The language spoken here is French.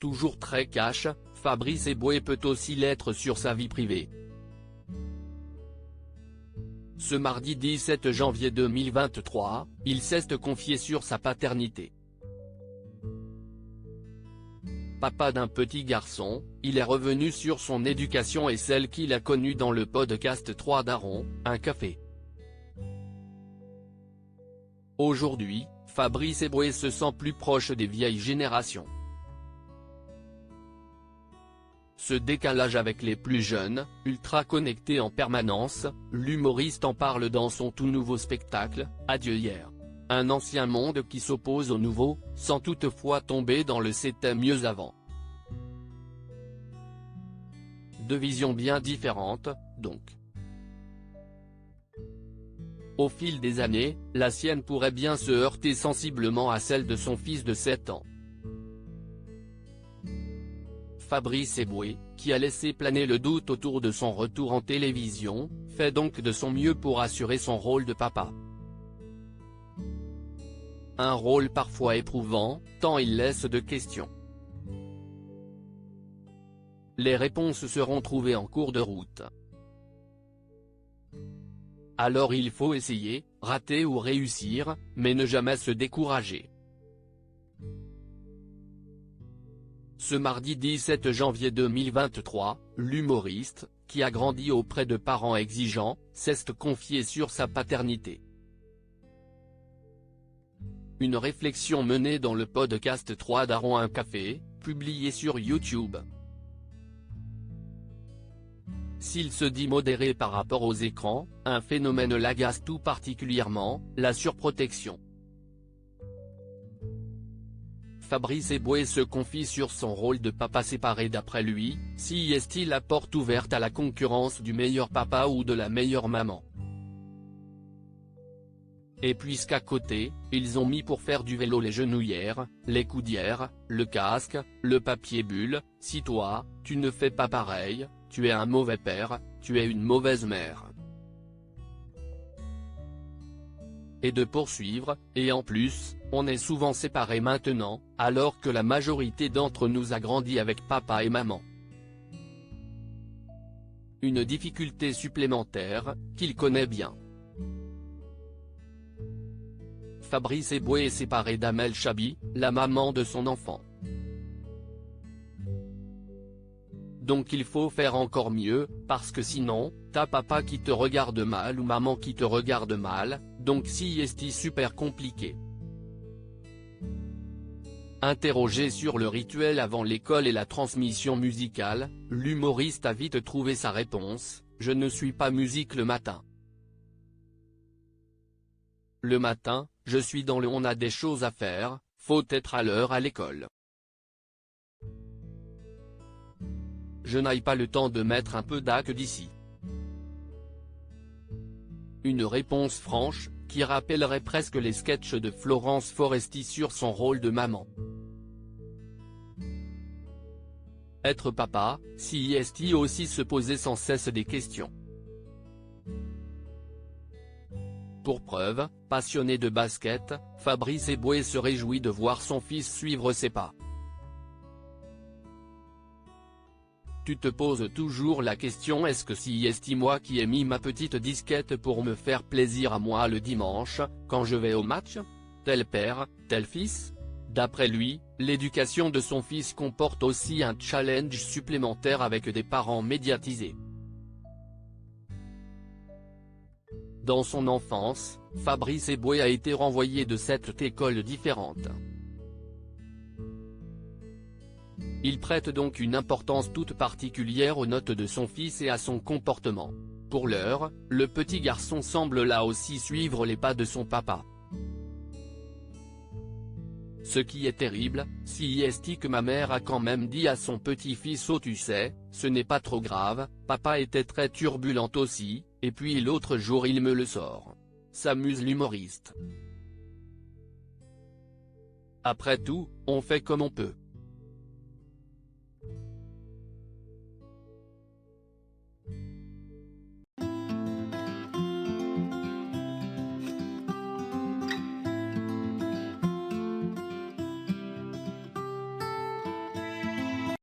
Toujours très cash, Fabrice Eboué peut aussi l'être sur sa vie privée. Ce mardi 17 janvier 2023, il s'est confié sur sa paternité. Papa d'un petit garçon, il est revenu sur son éducation et celle qu'il a connue dans le podcast 3 darons, un café. Aujourd'hui, Fabrice Eboué se sent plus proche des vieilles générations. Ce décalage avec les plus jeunes, ultra connectés en permanence, l'humoriste en parle dans son tout nouveau spectacle, Adieu hier. Un ancien monde qui s'oppose au nouveau, sans toutefois tomber dans le c'était mieux avant. Deux visions bien différentes, donc. Au fil des années, la sienne pourrait bien se heurter sensiblement à celle de son fils de 7 ans. Fabrice Eboué, qui a laissé planer le doute autour de son retour en télévision, fait donc de son mieux pour assurer son rôle de papa. Un rôle parfois éprouvant, tant il laisse de questions. Les réponses seront trouvées en cours de route. Alors il faut essayer, rater ou réussir, mais ne jamais se décourager. Ce mardi 17 janvier 2023, l'humoriste, qui a grandi auprès de parents exigeants, s'est confié sur sa paternité. Une réflexion menée dans le podcast 3 darons un café, publié sur YouTube. S'il se dit modéré par rapport aux écrans, un phénomène l'agace tout particulièrement, la surprotection. Fabrice Eboué se confie sur son rôle de papa séparé d'après lui, si est-il la porte ouverte à la concurrence du meilleur papa ou de la meilleure maman. Et puisqu'à côté, ils ont mis pour faire du vélo les genouillères, les coudières, le casque, le papier bulle, si toi, tu ne fais pas pareil, tu es un mauvais père, tu es une mauvaise mère. Et de poursuivre, et en plus, on est souvent séparés maintenant, alors que la majorité d'entre nous a grandi avec papa et maman. Une difficulté supplémentaire, qu'il connaît bien. Fabrice Eboué est séparé d'Amel Chabi, la maman de son enfant. Donc il faut faire encore mieux, parce que sinon, t'as papa qui te regarde mal ou maman qui te regarde mal, donc si est super compliqué. Interrogé sur le rituel avant l'école et la transmission musicale, l'humoriste a vite trouvé sa réponse, je ne suis pas musique le matin. Le matin, je suis dans le on a des choses à faire, faut être à l'heure à l'école. Je n'aille pas le temps de mettre un peu d'acte d'ici. Une réponse franche, qui rappellerait presque les sketchs de Florence Foresti sur son rôle de maman. Être papa, si est aussi se poser sans cesse des questions. Pour preuve, passionné de basket, Fabrice Eboué se réjouit de voir son fils suivre ses pas. Tu te poses toujours la question est-ce que si est moi qui ai mis ma petite disquette pour me faire plaisir à moi le dimanche, quand je vais au match? Tel père, tel fils? D'après lui, l'éducation de son fils comporte aussi un challenge supplémentaire avec des parents médiatisés. Dans son enfance, Fabrice Eboué a été renvoyé de 7 écoles différentes. Il prête donc une importance toute particulière aux notes de son fils et à son comportement. Pour l'heure, le petit garçon semble là aussi suivre les pas de son papa. Ce qui est terrible, si est que ma mère a quand même dit à son petit-fils oh tu sais, ce n'est pas trop grave, papa était très turbulent aussi, et puis l'autre jour il me le sort. S'amuse l'humoriste. Après tout, on fait comme on peut.